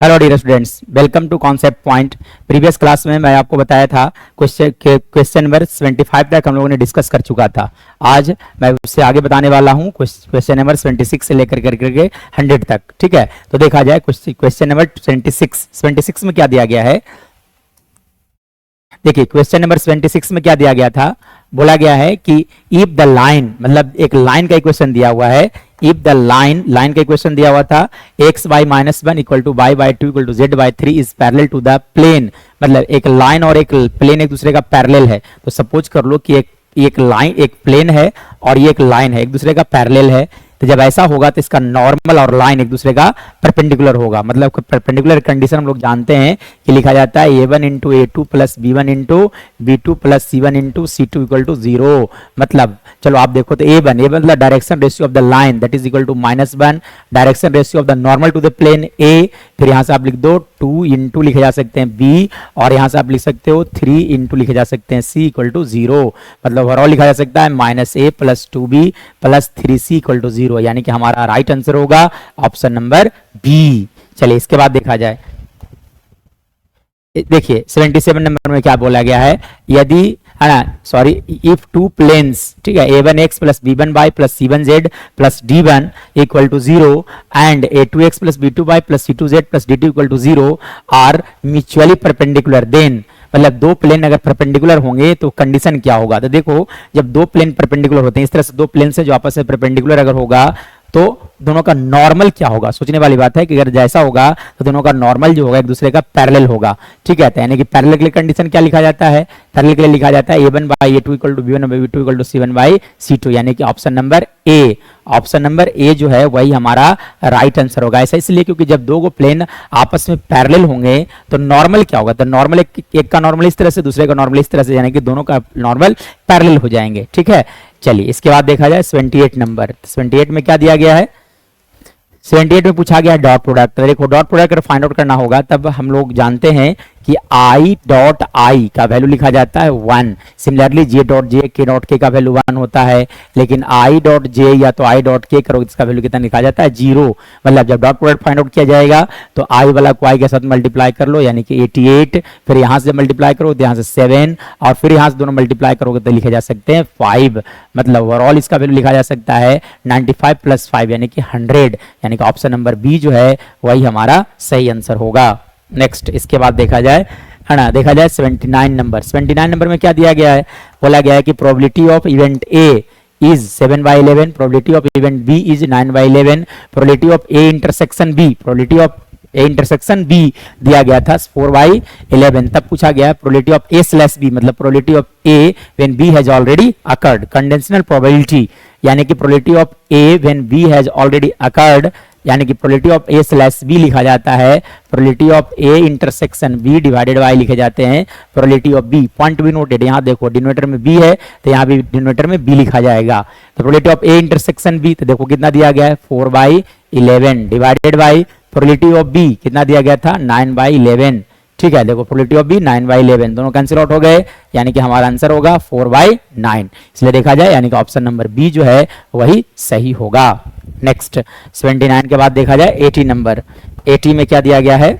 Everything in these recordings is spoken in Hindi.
Hello dear students, welcome to concept point. Previous class में मैं आपको बताया था क्वेश्चन नंबर 75 तक हम लोगों ने डिस्कस कर चुका था। आज मैं उससे आगे बताने वाला हूं क्वेश्चन नंबर 26 से लेकर करके 100 तक। ठीक है, तो देखा जाए क्वेश्चन नंबर 26 में क्या दिया गया है। देखिए क्वेश्चन नंबर 26 में क्या दिया गया था, बोला गया है कि इफ द लाइन, मतलब एक लाइन का इक्वेशन दिया हुआ है। इफ द लाइन का इक्वेशन दिया हुआ था x by minus one equal to y by two equal to z by three is parallel to the plane. मतलब एक लाइन और एक प्लेन एक दूसरे का पैरेलल है। तो सपोज कर लो कि एक लाइन, एक प्लेन है और ये एक लाइन है, एक दूसरे का पैरेलल है। तो जब ऐसा होगा तो इसका नॉर्मल और लाइन एक दूसरे का परपेंडिकुलर होगा। मतलब परपेंडिकुलर कंडीशन हम लोग जानते हैं कि लिखा जाता है a1 into a2 plus b1 into b2 plus c1 into c2 equal to 0। मतलब चलो आप देखो तो a1 मतलब direction ratio of the line that is equal to -1, direction ratio of the normal to the plane a। फिर यहां से आप लिख दो 2 इंटू लिखे जा सकते हैं b, और यहां से आप लिख सकते हो 3 इंटू लिखे जा सकते हैं c इक्वल टू 0। मतलब ओवरऑल लिखा जा सकता है -a plus 2b plus 3c equal to 0। यानी कि हमारा राइट आंसर होगा ऑप्शन नंबर बी। चलिए इसके बाद देखा जाए। देखिए 77 नंबर में क्या बोला गया है, यदि है ना, सॉरी, इफ टू प्लेन्स, ठीक है, a1x plus b1y plus c1z plus d1 equal to 0 and a2x plus b2y plus c2z plus d2 equal to 0 are mutually perpendicular, then मतलब दो प्लेन अगर परपेंडिकुलर होंगे तो कंडीशन क्या होगा। तो देखो जब दो प्लेन परपेंडिकुलर होते हैं, इस तरह से दो प्लेन से जो आपस में परपेंडिकुलर अगर होगा तो दोनों का नॉर्मल क्या होगा। सोचने वाली बात है कि अगर जैसा होगा तो दोनों का नॉर्मल जो होगा एक दूसरे का पैरेलल होगा। ठीक है, तो यानी कि पैरेलल के लिए कंडीशन क्या लिखा जाता है, पैरेलल के लिए लिखा जाता है a1 by a2 equal to b1 by b2 equal to c1 by c2। यानी कि option number A, option number A जो है वही हमारा राइट आंसर होगा। ऐसा इसलिए क्योंकि जब दो को प्लेन आपस में पैरेलल होंगे तो नॉर्मल क्या होगा, तो नॉर्मल एक का नॉर्मल इस तरह से, दूसरे का नॉर्मल इस तरह से, यानी कि दोनों का नॉर्मल पैरेलल हो जाएंगे। ठीक है, चलिए इसके बाद देखा जाए 78 नंबर। 78 में क्या दिया गया है, 78 में पूछा गया डॉट प्रोडक्ट। तो देखो डॉट प्रोडक्ट अगर फाइंड आउट करना होगा तब हम लोग जानते हैं कि i डॉट i का वैल्यू लिखा जाता है 1। Similarly j dot j, k dot k का वैल्यू 1 होता है, लेकिन i डॉट j या तो i डॉट k करो इसका वैल्यू कितना लिखा जाता है 0। मतलब जब डॉट प्रोडक्ट फाइंड आउट किया जाएगा तो i वाला को i के साथ मल्टीप्लाई कर लो, यानी कि 88, फिर यहां से मल्टीप्लाई करो तो यहां से 7, और फिर यहां से दोनों मल्टीप्लाई करोगे तो लिखे जा सकते हैं 5। मतलब ओवरऑल इसका वैल्यू लिखा जा सकता है 95 प्लस 5 यानी कि 100। यानी कि ऑप्शन नंबर बी जो है वही हमारा सही आंसर होगा। नेक्स्ट इसके बाद देखा जाए, है ना, देखा जाए 79 नंबर। 79 नंबर में क्या दिया गया है, बोला गया है कि probability of event A is 7/11, probability of event B is 9/11, probability of A intersection B, probability of A intersection B दिया गया था 4/11। तब पूछा गया probability of A slash B, मतलब probability of A when B has already occurred, conditional probability, यानी कि probability of A when B has already occurred, यानी कि probability of A slash B लिखा जाता है probability of A intersection B divided by लिखे जाते हैं probability of B. Point be noted, यहाँ देखो डिनोमिनेटर में बी है तो यहाँ भी डिनोमिनेटर में बी लिखा जाएगा। तो probability of A intersection B, तो देखो कितना दिया गया है 4/11 divided by probability of B कितना दिया गया था 9/11। ठीक है, देखो प्रोबेबिलिटी ऑफ बी 9/11 दोनों कैंसिल आउट हो गए, यानी कि हमारा आंसर होगा 4/9। इसलिए देखा जाए यानी कि ऑप्शन नंबर बी जो है वही सही होगा। नेक्स्ट 79 के बाद देखा जाए 80 नंबर। 80 में क्या दिया गया है,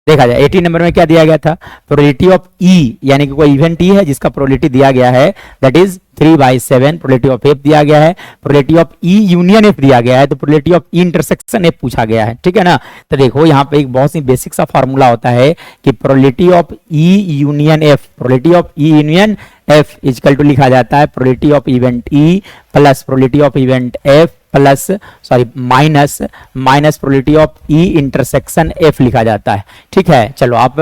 देखा जाए 80 नंबर में क्या दिया गया था, प्रोबेबिलिटी ऑफ ई, यानी कि कोई इवेंट ई है जिसका प्रोबेबिलिटी दिया गया है that is 3/7। Probability of F दिया गया है, probability of E union F दिया गया है, तो probability of E intersection F पूछा गया है। ठीक है ना, तो देखो यहाँ पे एक बहुत ही बेसिक सा फॉर्मूला होता है कि probability of E union F, probability of E union F equal to लिखा जाता है probability of event E plus probability of event F plus minus probability of E intersection F लिखा जाता है। ठीक है, चलो आप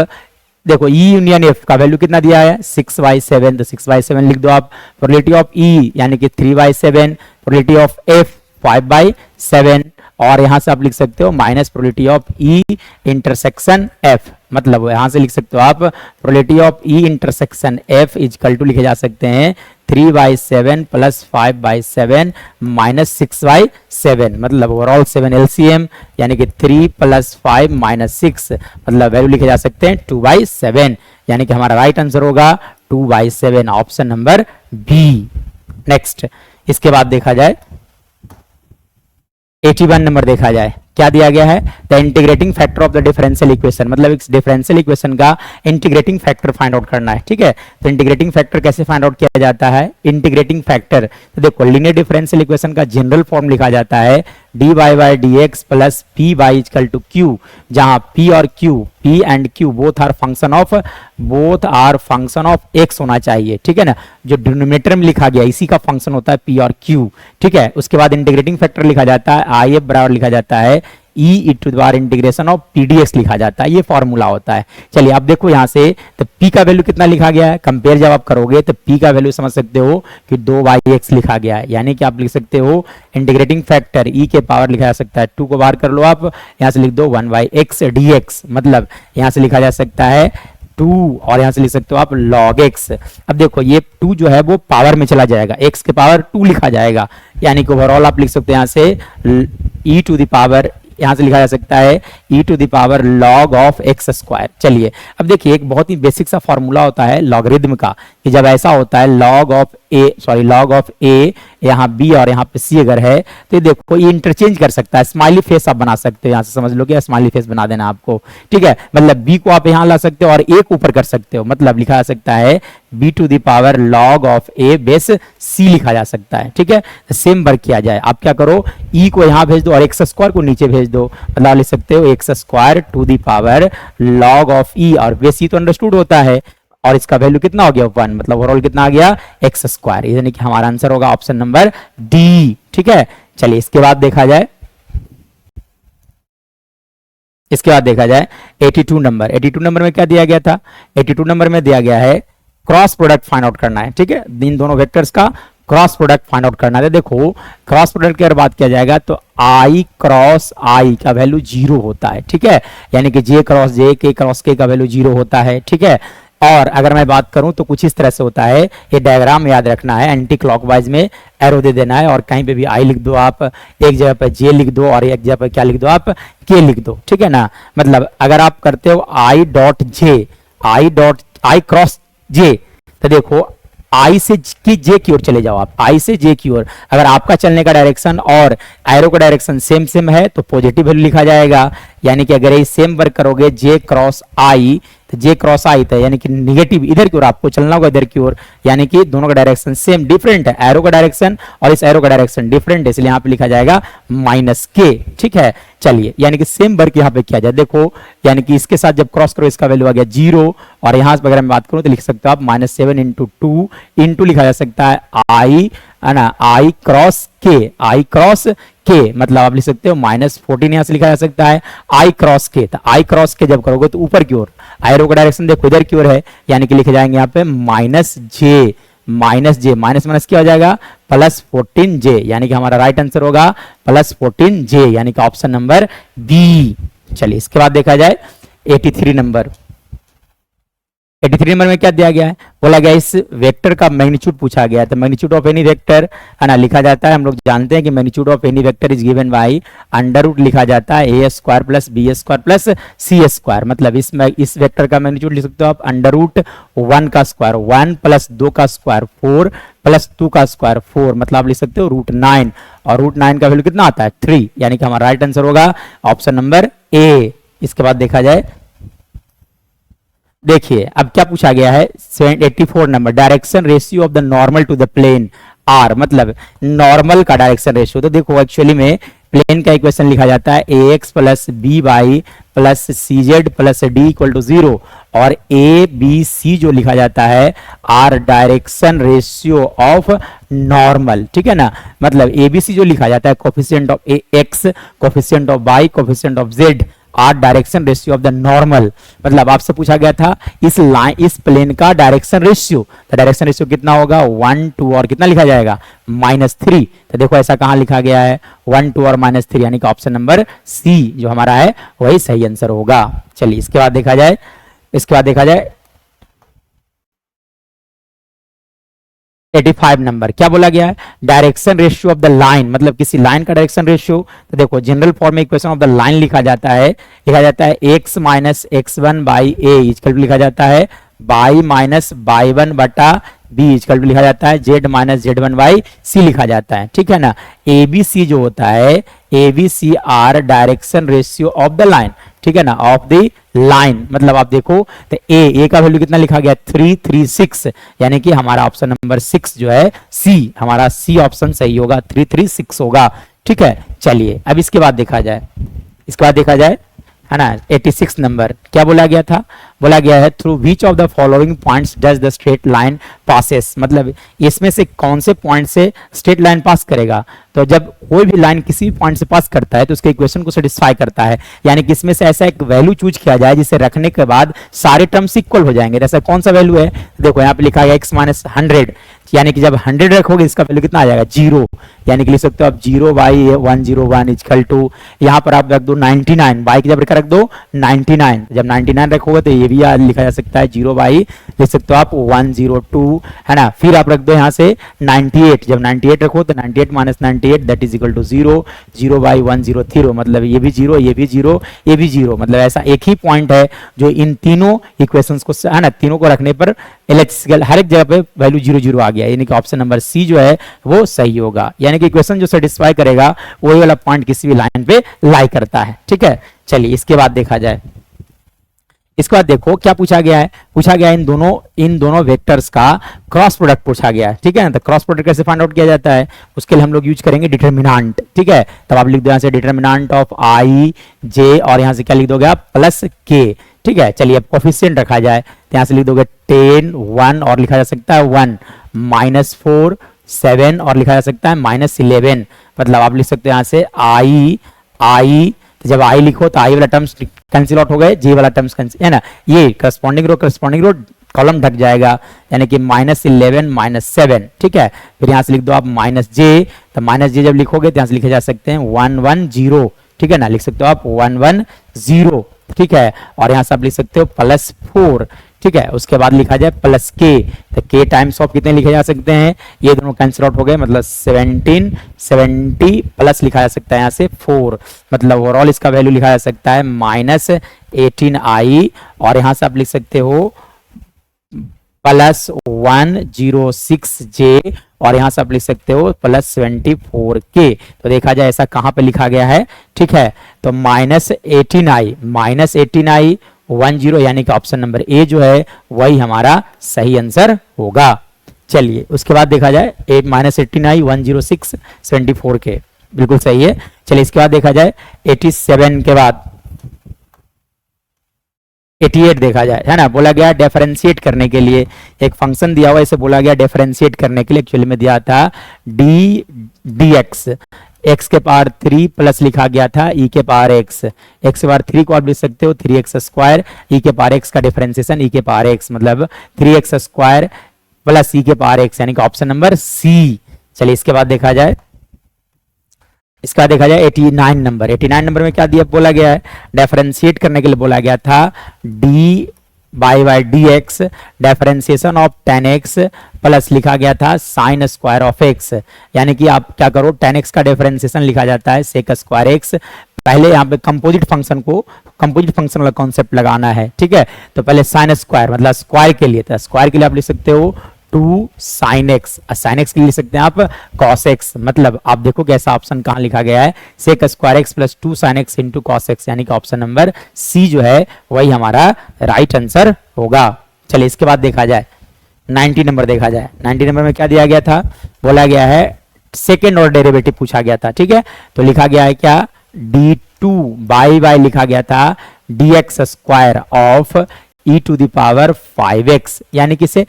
देखो ई यूनियन एफ का वैल्यू कितना दिया है 6/7, तो 6/7 लिख दो आप। प्रोबेबिलिटी ऑफ ई यानी कि 3/7, प्रोबेबिलिटी ऑफ एफ 5/7, और यहां से आप लिख सकते हो minus probability of E intersection F. मतलब यहां से लिख सकते हो आप probability of E intersection F equal to लिखे जा सकते हैं 3/7 प्लस 5/7 माइनस 6/7। मतलब ओवरऑल 7 एलसीएम, यानी कि 3 प्लस 5 माइनस 6, मतलब वैल्यू लिखे जा सकते हैं 2/7। यानी कि हमारा राइट आंसर होगा 2/7, ऑप्शन नंबर बी। नेक्स्ट इसके बाद देखा जाए 81 नंबर देखा जाए, क्या दिया गया है, the integrating factor of the differential equation, मतलब इस डिफरेंशियल इक्वेशन का इंटीग्रेटिंग फैक्टर फाइंड आउट करना है, ठीक है। तो इंटीग्रेटिंग फैक्टर कैसे फाइंड आउट किया जाता है, इंटीग्रेटिंग फैक्टर, तो देखो लीनियर डिफरेंशियल इक्वेशन का जनरल फॉर्म लिखा जाता है dy by d x plus p by equal to q, जहां p और q, p and q both are function of x होना चाहिए, ठीक है ना। जो डिनोमिनेटर में लिखा गया इसी का फंक्शन होता है p और q, ठीक है। उसके बाद इंटीग्रेटिंग फैक्टर लिखा जाता है if बराबर लिखा जाता है e to the power integration of pdx लिखा जाता है, ये फॉर्मूला होता है। चलिए अब देखो यहाँ से, तो p का वैल्यू कितना लिखा गया है, कंपेयर जब आप करोगे तो p का वैल्यू समझ सकते हो कि 2/x लिखा गया है, यानी कि आप लिख सकते हो इंटीग्रेटिंग फैक्टर e के पावर लिखा जा सकता है 2 को बाहर कर लो, आप यहाँ से लिख दो 1/x dx, मतलब यहाँ से लिखा जा सकता है 2 और यहां से लिख सकते हो आप log x। अब देखो ये 2 जो है वो पावर में चला जाएगा, x के पावर 2 लिखा जाएगा, यानी कि ओवरऑल आप लिख सकते हो यहां से e टू द पावर, यहां से लिखा जा सकता है e to the power log of x square. चलिए अब देखिए एक बहुत ही बेसिक सा फॉर्मूला होता है लॉगरिथम का, कि जब ऐसा होता है log ऑफ a यहाँ b और यहाँ पे c अगर है तो ये देखो ये इंटरचेंज कर सकता है, स्माइली फेस आप बना सकते हो, यहाँ से समझ लो कि स्माइली फेस बना देना आपको, ठीक है। मतलब b को आप यहाँ ला सकते हो और a को ऊपर कर सकते हो, मतलब लिखा जा सकता है b to the power log of a base c लिखा जा सकता है, ठीक है। तो सेम वर्क किया जाए, आप क्या करो e को यहाँ भेज दो और x स्क्वायर को नीचे भेज दो, मतलब लिख सकते हो x square to the power log of e, और बेस c तो अंडरस्टूड होता है, और इसका वैल्यू कितना हो गया 1, मतलब ओवरऑल कितना आ गया x स्क्वायर, यानी कि हमारा आंसर होगा ऑप्शन नंबर डी, ठीक है। चलिए इसके बाद देखा जाए, 82 नंबर में क्या दिया गया था, 82 नंबर में दिया गया है क्रॉस प्रोडक्ट फाइंड आउट करना है, ठीक है। इन दोनों वेक्टर्स का क्रॉस प्रोडक्ट फाइंड आउट करना है। देखो क्रॉस प्रोडक्ट की अगर बात किया जाएगा तो i क्रॉस i का वैल्यू 0 होता है, ठीक है, यानी कि j cross j, k cross k का वैल्यू 0 होता है, ठीक है। और अगर मैं बात करूं तो कुछ इस तरह से होता है, ये डायग्राम याद रखना है, एंटी क्लॉकवाइज में एरो दे देना है, और कहीं पे भी i लिख दो आप, एक जगह पे j लिख दो और एक जगह पे क्या लिख दो आप, k लिख दो, ठीक है ना। मतलब अगर आप करते हो i क्रॉस j, तो देखो आई से जे की ओर चले जाओ आप, आई से जे की ओर, अगर आपका चलने का डायरेक्शन और एरो का डायरेक्शन सेम है तो पॉजिटिव वैल्यू लिखा जाएगा, यानी कि अगर ये सेम वर्क करोगे जे क्रॉस आई, तो जे क्रॉस आई था यानी कि निगेटिव इधर की ओर आपको चलना होगा, इधर की ओर, यानी कि दोनों का डायरेक्शन सेम डिफरेंट है, एरो का डायरेक्शन और इस एरो का डायरेक्शन डिफरेंट है, इसलिए यहाँ पे लिखा जाएगा -k, ठीक है। चलिए यानी कि सेम वर्क यहाँ पे किया जाए, देखो यानी कि इसके साथ जब क्रॉस करो इसका वैल्यू आ गया 0, और यहाँ से अगर मैं बात करूँ तो लिख सकते हो आप -7 इंटू 2 इंटू लिखा जा सकता है आई, है ना, आई क्रॉस के, मतलब आप लिख सकते हो -14 यहां से लिखा जा सकता है आई क्रॉस के, तो आई क्रॉस के जब करोगे तो ऊपर की ओर, एरो का डायरेक्शन देखो इधर की ओर है, यानी कि लिखे जाएंगे यहाँ पे माइनस क्या हो जाएगा +14j, यानी कि हमारा राइट आंसर होगा +14j, यानी कि ऑप्शन नंबर बी। चलिए इसके बाद देखा जाए 83 नंबर में क्या दिया गया है, बोला गया इस वेक्टर का मैग्नीट्यूड पूछा गया है, तो मैग्नीट्यूड ऑफ एनी वेक्टर, है ना, लिखा जाता है, हम लोग जानते हैं कि magnitude of any vector is given by under root लिखा जाता है a square plus b square plus c square, मतलब इस वेक्टर का मैग्नीट्यूड लिख सकते हो आप √1 का स्क्वायर, 1 प्लस 2 का स्क्वायर 4 प्लस 2 का स्क्वायर 4, मतलब आप लिख सकते हो √9, और √9 का वैल्यू कितना आता है 3, यानी कि हमारा राइट आंसर होगा ऑप्शन नंबर ए। इसके बाद देखा जाए, देखिए अब क्या पूछा गया है 84 number, direction ratio of the normal to the plane are, मतलब नॉर्मल का डायरेक्शन रेशियो, तो देखो एक्चुअली में प्लेन का इक्वेशन लिखा जाता है ax plus B y plus C z plus D equal to 0, और ए बी सी जो लिखा जाता है are direction ratio of normal, ठीक है ना। मतलब ए बी सी जो लिखा जाता है coefficient of x, coefficient of y, coefficient of z are direction ratio of the normal, मतलब आपसे पूछा गया था इस प्लेन का डायरेक्शन रेशियो, तो डायरेक्शन रेशियो कितना होगा 1 2 और कितना लिखा जाएगा -3, तो देखो ऐसा कहां लिखा गया है 1 2 और -3, यानी कि ऑप्शन नंबर सी जो हमारा है वही सही आंसर होगा। चलिए इसके बाद देखा जाए 85 नंबर, क्या बोला गया है, direction ratio of the line, मतलब किसी लाइन का डायरेक्शन रेशियो, तो देखो जनरल फॉर्म में इक्वेशन ऑफ द लाइन लिखा जाता है x - x1 by a equal लिखा जाता है बाई माइनस बाई वन बटा बी इक्वल टू लिखा जाता है z minus z one by c लिखा जाता है, ठीक है ना। ए बी सी जो होता है, A B C are direction ratio of the line, ठीक है ना, ऑफ द लाइन। मतलब आप देखो तो ए का वैल्यू कितना लिखा गया 336, यानी कि हमारा ऑप्शन नंबर 6 जो है सी, हमारा सी ऑप्शन सही होगा, 336 होगा, ठीक है। चलिए अब इसके बाद देखा जाए, इसके बाद देखा जाए, है ना। 86 नंबर क्या बोला गया था, बोला गया है through which of the following points does the straight line passes, मतलब इसमें से कौन से पॉइंट से स्ट्रेट लाइन पास करेगा। तो जब कोई भी लाइन किसी भी पॉइंट से पास करता है तो उसके इक्वेशन को सेटिस्फाई करता है, यानी कि इसमें से ऐसा एक वैल्यू चूज किया जाए जिसे रखने के बाद सारे टर्म्स इक्वल हो जाएंगे। जैसा कौन सा वैल्यू है, देखो यहाँ पे लिखा है x माइनस 100, यानी कि जब 100 रखोगे इसका वैल्यू कितना आ जाएगा 0, यानी कि लिख सकते हो आप 0 बाई 101 इक्वल टू, यहाँ पर आप रख दो 99, बाई की जब रख दो 99, जब 99 रखोगे तो ये भी लिखा जा सकता है 0 बाई, लिख सकते हो आप 102, है ना। फिर आप रख दो यहाँ से 98, जब 98 रखो तो 98 minus 98 that is equal to 0, 0 by 103, मतलब ये भी 0, ये भी 0, ये भी 0, मतलब ऐसा एक ही पॉइंट है जो इन तीनों इक्वेशंस को, है ना, तीनों को रखने पर इलेक्ट्रिकल हर एक जगह पे वैल्यू 0 0 आ गया, यानी कि ऑप्शन नंबर सी जो है वो सही होगा, यानी कि इक्वेशन जो सेटिस्फाई करेगा वही वाला पॉइंट किसी भी लाइन पे लाई करता है, ठीक है। चलिए इसके बाद देखा जाए, इसके बाद देखो क्या पूछा गया है, पूछा गया है इन दोनों वेक्टर्स का क्रॉस प्रोडक्ट पूछा गया है, ठीक है ना। तो क्रॉस प्रोडक्ट कैसे फाइंड आउट किया जाता है, उसके लिए हम लोग यूज करेंगे डिटरमिनेंट, ठीक है। तब आप लिख दो यहाँ से डिटरमिनेंट ऑफ आई जे, और यहाँ से क्या लिख दोगे आप प्लस के, ठीक है। चलिए अब कोफिशिएंट रखा जाए तो यहाँ से लिख दोगे 10 1 और लिखा जा सकता है 1 माइनस 4 7 और लिखा जा सकता है माइनस 11, मतलब आप लिख सकते हो यहाँ से आई, तो जब आई लिखो तो आई वाला टर्म्स कैंसिल आउट हो गए, जे वाला टर्म्स कैंसिल, है ना, ये करस्पॉन्डिंग रो कॉलम ढक जाएगा, यानी कि माइनस 11 माइनस 7, ठीक है। फिर यहाँ से लिख दो आप माइनस जे, तो माइनस जे जब लिखोगे तो यहाँ से लिखे जा सकते हैं 110, ठीक है ना, लिख सकते हो आप 110, ठीक है। और यहाँ से आप लिख सकते हो प्लस 4, ठीक है। उसके बाद लिखा जाए प्लस के, तो के टाइम्स ऑफ कितने लिखे जा सकते हैं, ये दोनों कैंसिल आउट हो गए, मतलब 70 प्लस लिखा जा सकता है यहाँ से 4, मतलब ओवरऑल इसका वैल्यू लिखा जा सकता है माइनस 18i, और यहाँ से आप लिख सकते हो प्लस 106j, और यहां से आप लिख सकते हो प्लस 24k। तो देखा जाए ऐसा कहां पे लिखा गया है, ठीक है। तो माइनस 18i 10, यानी कि ऑप्शन नंबर ए जो है वही हमारा सही आंसर होगा। चलिए उसके बाद देखा जाए माइनस 18i 106 74k, बिल्कुल सही है। चलिए इसके बाद देखा जाए 87 के बाद 88 देखा जाए, है ना। बोला गया डिफरेंशिएट करने के लिए एक फंक्शन दिया हुआ, इसे बोला गया डिफरेंशिएट करने के लिए, एक्चुअली में दिया था dx, x के पावर 3 प्लस लिखा गया था e के पावर x, x के पावर 3 को आप लिख सकते हो 3x स्क्वायर, e के पावर x का डिफरेंशिएशन e के पावर x, मतलब 3x स्क्वायर प्लस e के पावर x, यानी कि ऑप्शन नंबर सी। चलिए इसके बाद देखा जाए, इसका देखा जाए 89 नंबर में क्या दिया, बोला गया है डिफरेंशिएट करने के लिए बोला गया था D by d x differentiation of 10x plus लिखा गया था साइन स्क्वायर ऑफ x, यानी कि आप क्या करो 10x का डिफरेंशिएशन लिखा जाता है सेक स्क्वायर x, पहले यहाँ पे कंपोजिट फंक्शन वाला कॉन्सेप्ट लगाना है, ठीक है। तो पहले साइन स्क्वायर मतलब स्क्वायर के लिए था, स्क्वायर के लिए आप लिख सकते हो 2 sin x, sin x के लिए लिख सकते हैं आप cos x, मतलब आप देखो कैसा ऑप्शन कहां लिखा गया है sec square x plus 2 sin x into cos x, यानी कि ऑप्शन नंबर सी जो है वही हमारा राइट आंसर होगा। चलिए इसके बाद देखा जाए 90 नंबर देखा जाए, 90 नंबर में क्या दिया गया था, बोला गया है सेकेंड ऑर्डर डेरिवेटिव पूछा गया था, ठीक है। तो लिखा गया है क्या d2 बाई लिखा गया था dx square of e to the power 5x, यानी कि से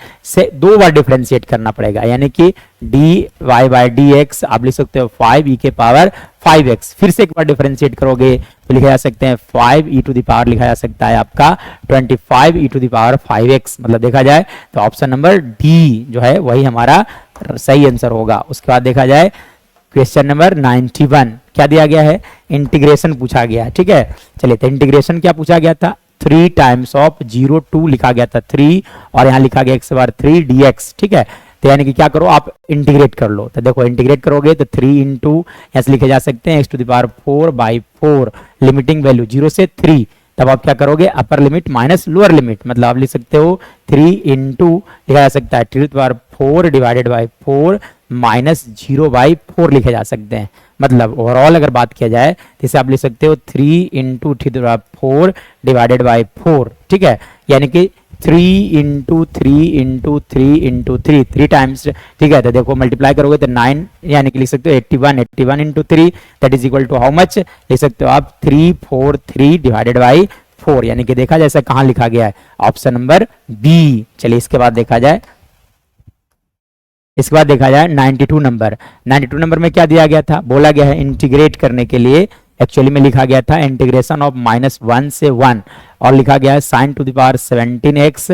दो बार डिफरेंशिएट करना पड़ेगा, यानी कि dy बाई dx आप लिख सकते हो 5e के पावर 5x, फिर से एक बार डिफरेंशिएट करोगे तो लिखा जा सकते हैं 5e टू द पावर लिखा जा सकता है आपका 25e to the power 5x, मतलब देखा जाए तो ऑप्शन नंबर डी जो है वही हमारा सही आंसर होगा। उसके बाद देखा जाए क्वेश्चन नंबर 91 क्या दिया गया है, इंटीग्रेशन पूछा गया है, ठीक है। चलिए तो इंटीग्रेशन क्या पूछा गया था, 3 टाइम्स ऑफ 0 2 लिखा गया था 3, और यहाँ लिखा गया x बार 3 dx, ठीक है। तो यानी कि क्या करो आप इंटीग्रेट कर लो, तो देखो इंटीग्रेट करोगे तो 3 इंटू ऐसे लिखे जा सकते हैं x to the power 4 by 4, limiting value 0 से 3, तब आप क्या करोगे, upper limit minus lower limit, मतलब आप लिख सकते हो 3 इंटू लिखा जा सकता है 3⁴ डिवाइडेड बाई 4 माइनस 0/4 लिखे जा सकते हैं। मतलब ओवरऑल अगर बात किया जाए तो इसे आप लिख सकते हो 3 इंटू 3⁴ डिवाइडेड बाई 4, ठीक है, यानी कि 3 इंटू 3 इंटू 3 इंटू 3 टाइम्स, ठीक है। तो देखो मल्टीप्लाई करोगे तो 9, यानी कि लिख सकते हो 81 into 3 that is equal to how much, लिख सकते हो आप 343 डिवाइडेड बाई 4, यानी कि देखा जाए ऐसा कहां लिखा गया है, ऑप्शन नंबर बी। चलिए इसके बाद देखा जाए, इसके बाद देखा जाए 92 नंबर। 92 नंबर में क्या दिया गया था, बोला गया है इंटीग्रेट करने के लिए, एक्चुअली में लिखा गया था इंटीग्रेशन ऑफ -1 से 1, और लिखा गया है sin to the power 17x,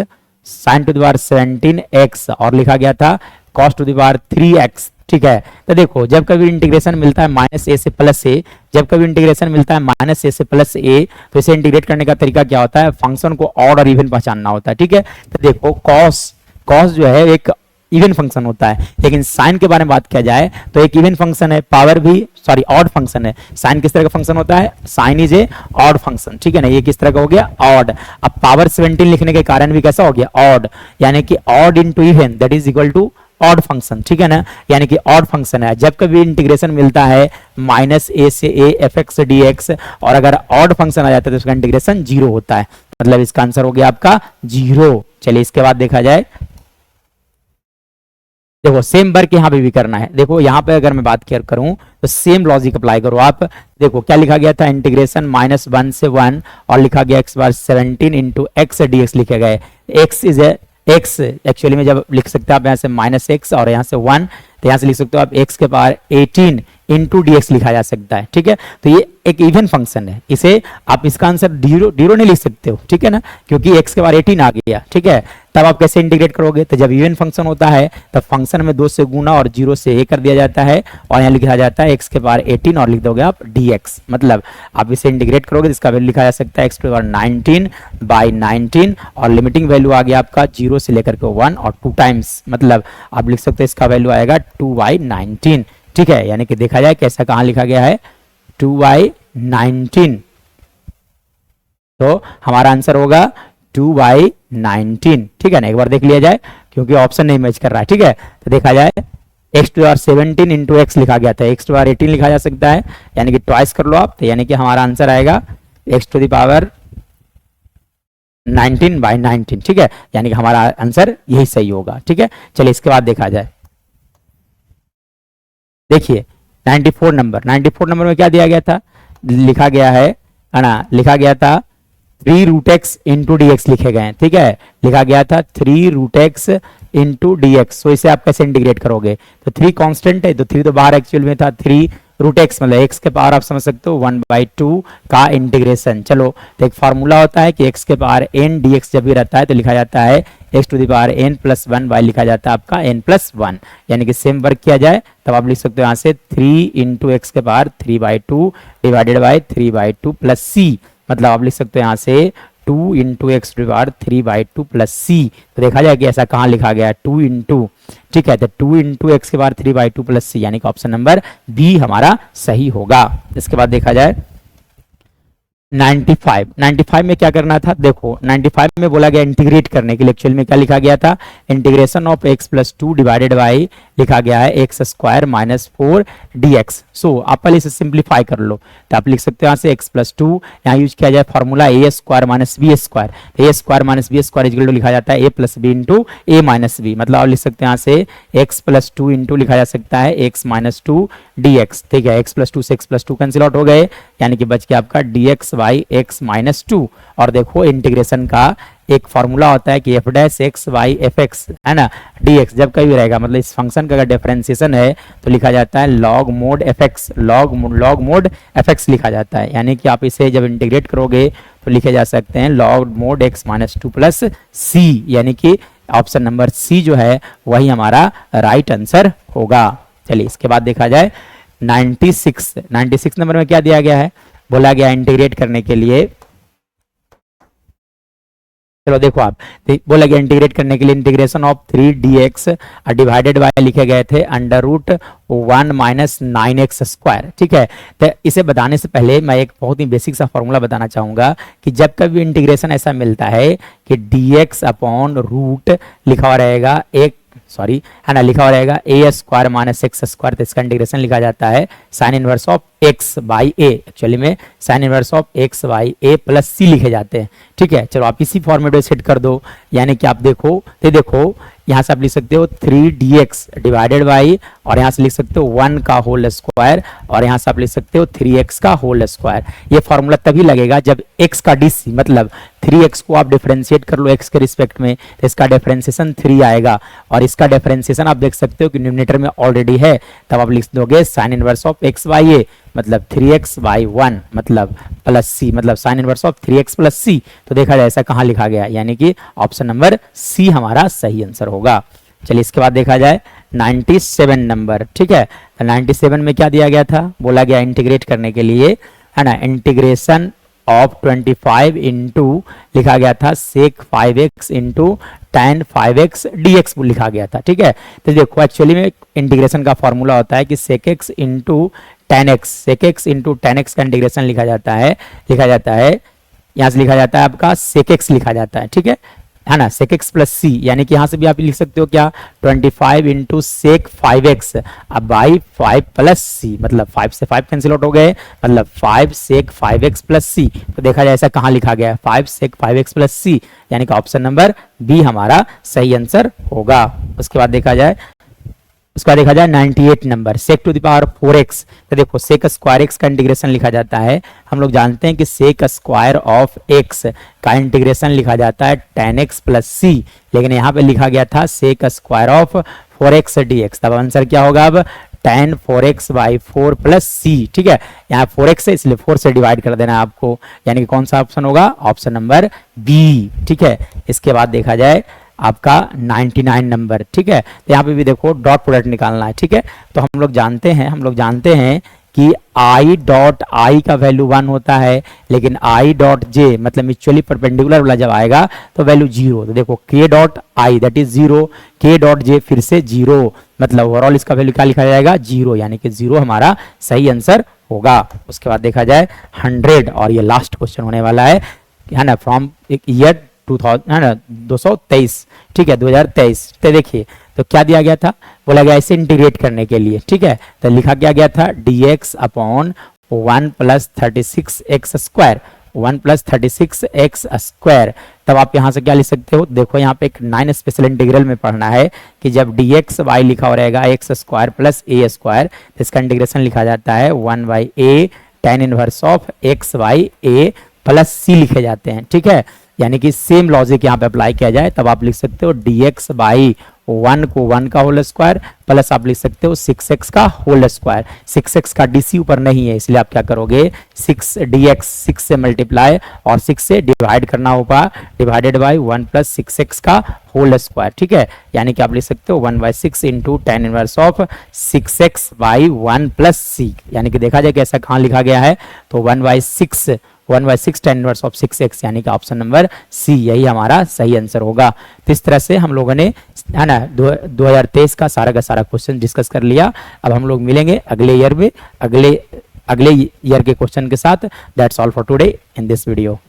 sin to the power 17x, और लिखा गया था cos to the power 3x, ठीक है। तो देखो जब कभी इंटीग्रेशन मिलता है -a से +a, जब कभी इंटीग्रेशन मिलता है -a से +a, तो इसे इंटीग्रेट करने का तरीका क्या होता है, फंक्शन को ऑड और इवन पहचानना होता है, ठीक है। तो देखो cos जो है एक इवन फंक्शन होता है, लेकिन साइन के बारे में बात किया जाए तो एक इवन फंक्शन है, पावर भी सॉरी ऑड फंक्शन है। साइन किस तरह का फंक्शन होता है, sine is a odd function, ठीक है ना, ये किस तरह का हो गया, ऑड। अब पावर 17 लिखने के कारण भी कैसा हो गया, ऑड, यानी कि odd into even that is equal to odd function, ठीक है ना, यानी कि ऑड फंक्शन है। जब कभी इंटीग्रेशन मिलता है -a से a fx dx, और अगर ऑड फंक्शन आ जाता है तो उसका इंटीग्रेशन 0 होता है, मतलब इसका आंसर हो गया आपका 0। चलिए इसके बाद देखा जाए, देखो सेम वर्क यहाँ पे भी करना है। देखो यहाँ पे अगर मैं बात करूं तो सेम लॉजिक अप्लाई करो आप। देखो क्या लिखा गया था, इंटीग्रेशन -1 से 1, और लिखा गया x⁻17 इंटू एक्स dx लिखे गए। x इज x, एक्चुअली में जब लिख सकते हैं आप यहाँ से -x और यहाँ से 1, तो यहाँ से लिख सकते हो आप x⁻18 इंटू dx लिखा जा सकता है, ठीक है। तो ये एक इवन फंक्शन है, इसे आप इसका आंसर जीरो नहीं लिख सकते हो, ठीक है ना, क्योंकि x⁻18 आ गया, ठीक है। तब आप कैसे इंटीग्रेट करोगे, तो जब इवन फंक्शन होता है तब फंक्शन में 2 से गुना और 0 से a कर दिया जाता है, और यहाँ लिखा जाता है x⁻18 और लिख दोगे आप dx, मतलब आप इसे इंटीग्रेट करोगे तो इसका वैल्यू लिखा जा सकता है x⁻19/19, और लिमिटिंग वैल्यू आ गया आपका 0 से लेकर के 1 और 2 टाइम्स, मतलब आप लिख सकते हैं इसका वैल्यू आएगा 2/19, ठीक है। यानी कि देखा जाए कैसा कहां लिखा गया है, 2/19, तो हमारा आंसर होगा 2/19, ठीक है ना। एक बार देख लिया जाए क्योंकि ऑप्शन नहीं मैच कर रहा है, ठीक है। तो देखा जाए x⁻17 इंटू एक्स लिखा गया था, x⁻18 लिखा जा सकता है, यानी कि ट्वाइस कर लो आप, तो यानी कि हमारा आंसर आएगा x⁻19/19, ठीक है, यानी कि हमारा आंसर यही सही होगा, ठीक है। चलिए इसके बाद देखा जाए, देखिए 94 नंबर में क्या दिया गया था, लिखा गया है ना, लिखा गया था 3√x इंटू dx लिखे गए हैं, ठीक है, लिखा गया था 3√x इंटू dx। तो इसे आप कैसे इंटीग्रेट करोगे, तो 3 कांस्टेंट है, तो 3 तो बाहर एक्चुअल में था, 3√x मतलब x के पावर आप समझ सकते हो 1/2 का इंटीग्रेशन। चलो तो एक फार्मूला होता है कि x के पावर n dx जब भी रहता है तो लिखा जाता है x⁻n+1 बाय लिखा जाता है आपका n+1, यानी कि सेम वर्क किया जाए तब आप लिख सकते हो यहाँ से 3 इंटू एक्स के power 3/2 divided by 3/2 plus c, मतलब आप लिख सकते हो यहाँ से 2 into x to power 3/2 plus c। तो देखा जाए कि ऐसा कहाँ लिखा गया है, 2 इंटू, ठीक है, तो 2 इंटू एक्स के पावर 3/2 प्लस c, यानी कि ऑप्शन नंबर बी हमारा सही होगा। इसके बाद देखा जाए 95 में क्या करना था, देखो 95 में बोला गया इंटीग्रेट करने के लिए, एक्चुअल में क्या लिखा गया था, integration of x+2 divided by लिखा गया है x² - 4 dx। सो आप पहले इसे सिंप्लीफाई कर लो, तो आप लिख सकते हो यहाँ से x+2, यहाँ यूज किया जाए formula a² - b², a² - b² लिखा जाता है a + b into a - b, मतलब आप लिख सकते हैं यहाँ से x+2 इंटू लिखा जा सकता है x - 2 dx, ठीक है, x+2 से x+2 कैंसिल आउट हो गए, यानी कि बच गया आपका dx बाई x - 2। और देखो इंटीग्रेशन का एक फॉर्मूला होता है कि f' बाई fx है ना dx, जब कभी रहेगा मतलब इस फंक्शन का अगर डिफरेंशिएशन है तो लिखा जाता है log mod fx, log mod fx लिखा जाता है, यानी कि आप इसे जब इंटीग्रेट करोगे तो लिखे जा सकते हैं log mod x - 2 plus c, यानी कि ऑप्शन नंबर सी जो है वही हमारा राइट आंसर होगा। चलिए इसके बाद देखा जाए 96 नंबर में क्या दिया गया है, बोला गया इंटीग्रेट करने के लिए, चलो देखो आप, बोला गया इंटीग्रेट करने के लिए integration of 3dx divided by लिखे गए थे under root 1 minus 9x square. ठीक है, तो इसे बताने से पहले मैं एक बहुत ही बेसिक सा फॉर्मूला बताना चाहूंगा कि जब कभी इंटीग्रेशन ऐसा मिलता है कि dx अपॉन रूट लिखा हुआ रहेगा एक सॉरी है ना, लिखा हुआ रहेगा a square minus x square, तो इसका इंटीग्रेशन लिखा जाता है sine inverse of x by a. Actually में sine inverse of x by a plus c लिखे जाते हैं। ठीक है, चलो आप इसी फॉर्मेट में सेट कर दो, यानी कि आप देखो तो देखो यहाँ से आप लिख सकते हो 3dx डिवाइडेड बाई, और यहाँ से लिख सकते हो 1 का होल स्क्वायर, और यहाँ से आप लिख सकते हो 3x का होल स्क्वायर। ये फॉर्मूला तभी लगेगा जब x का डीसी मतलब 3x को आप डिफरेंशिएट कर लो x के रिस्पेक्ट में, तो इसका डिफरेंशिएशन 3 आएगा, और इसका डिफरेंशिएशन आप देख सकते हो कि न्यूमरेटर में ऑलरेडी है, तब आप लिख दोगे sine inverse of x by a मतलब 3x बाई 1 मतलब प्लस सी, मतलब sine inverse of 3x plus c. तो देखा जाए ऐसा कहाँ लिखा गया, यानी कि ऑप्शन नंबर सी हमारा सही आंसर होगा। चलिए इसके बाद देखा जाए 97 नंबर। ठीक है, तो 97 में क्या दिया गया था, बोला गया इंटीग्रेट करने के लिए है ना, इंटीग्रेशन ऑफ 25 इंटू लिखा गया था सेक 5x into tan 5x dx लिखा गया था। ठीक है, तो देखो एक्चुअली में इंटीग्रेशन का फॉर्मूला होता है कि सेक x इंटू tan x, सेक x इंटू tan x का इंटीग्रेशन लिखा जाता है यहाँ से लिखा जाता है आपका सेक x लिखा जाता है। ठीक है ना, सेक x प्लस सी, यानी कि यहाँ से भी आप लिख सकते हो क्या 25 इंटू सेक 5x अब बाई 5 प्लस सी, मतलब 5 से 5 कैंसिल आउट हो गए, मतलब 5 सेक 5x प्लस सी। तो देखा जाए ऐसा कहाँ लिखा गया है 5 सेक 5x प्लस सी, यानी कि ऑप्शन नंबर बी हमारा सही आंसर होगा। उसके बाद देखा जाए 98 number sec to the power 4x। तो देखो सेक स्क्वायर x का इंटीग्रेशन लिखा जाता है, हम लोग जानते हैं कि सेक स्क्वायर ऑफ x का इंटीग्रेशन लिखा जाता है tan x प्लस सी, लेकिन यहाँ पे लिखा गया था sec square of 4x dx, तब आंसर क्या होगा अब tan 4x बाई 4 प्लस सी। ठीक है, यहाँ 4x है इसलिए 4 से डिवाइड कर देना है आपको, यानी कि कौन सा ऑप्शन होगा, ऑप्शन नंबर बी। ठीक है, इसके बाद देखा जाए आपका 99 नंबर। ठीक है, तो यहाँ पे भी देखो डॉट प्रोडक्ट निकालना है। ठीक है, तो हम लोग जानते हैं कि i डॉट आई का वैल्यू 1 होता है, लेकिन i डॉट जे मतलब म्यूचुअली परपेंडिकुलर वाला जब आएगा तो वैल्यू 0। तो देखो k dot I that is 0, k dot J फिर से 0, मतलब ओवरऑल इसका वैल्यू क्या लिखा जाएगा 0, यानी कि 0 हमारा सही आंसर होगा। उसके बाद देखा जाए 100, और ये लास्ट क्वेश्चन होने वाला है ना, फ्रॉम ईयर 223। ठीक है, 2023। तो देखिए तो क्या दिया गया था, बोला गया इसे इंटीग्रेट करने के लिए। ठीक है, तो लिखा क्या गया था dx upon 1 plus 36x square, 1 plus 36x square. तब आप यहाँ से क्या लिख सकते हो, देखो यहाँ पे एक 9 स्पेशल इंटीग्रल में पढ़ना है कि जब dx y लिखा हो रहेगा x square plus a square, तो इसका इंटीग्रेशन लिखा जाता है 1 by a tan inverse of x by a plus c लिखे जाते हैं। ठीक है, यानी कि सेम लॉजिक यहाँ पे अप्लाई किया जाए, तब आप लिख सकते हो dx बाई 1 को 1 का होल स्क्वायर प्लस आप लिख सकते हो 6x का होल स्क्वायर। 6x का डीसी ऊपर नहीं है, इसलिए आप क्या करोगे 6dx 6 से मल्टीप्लाई और 6 से डिवाइड करना होगा, डिवाइडेड बाई 1 प्लस 6x का होल स्क्वायर। ठीक है, यानी कि आप लिख सकते हो 1 by 6 into tan inverse of 6x by 1 plus c, यानी कि देखा जाए कि ऐसा कहाँ लिखा गया है, तो 1 by 6 tan inverse of 6x, यानी कि ऑप्शन नंबर सी यही हमारा सही आंसर होगा। तो इस तरह से हम लोगों ने है ना 2023 का सारा क्वेश्चन डिस्कस कर लिया। अब हम लोग मिलेंगे अगले ईयर में अगले ईयर के क्वेश्चन के साथ। That's all for today in this video.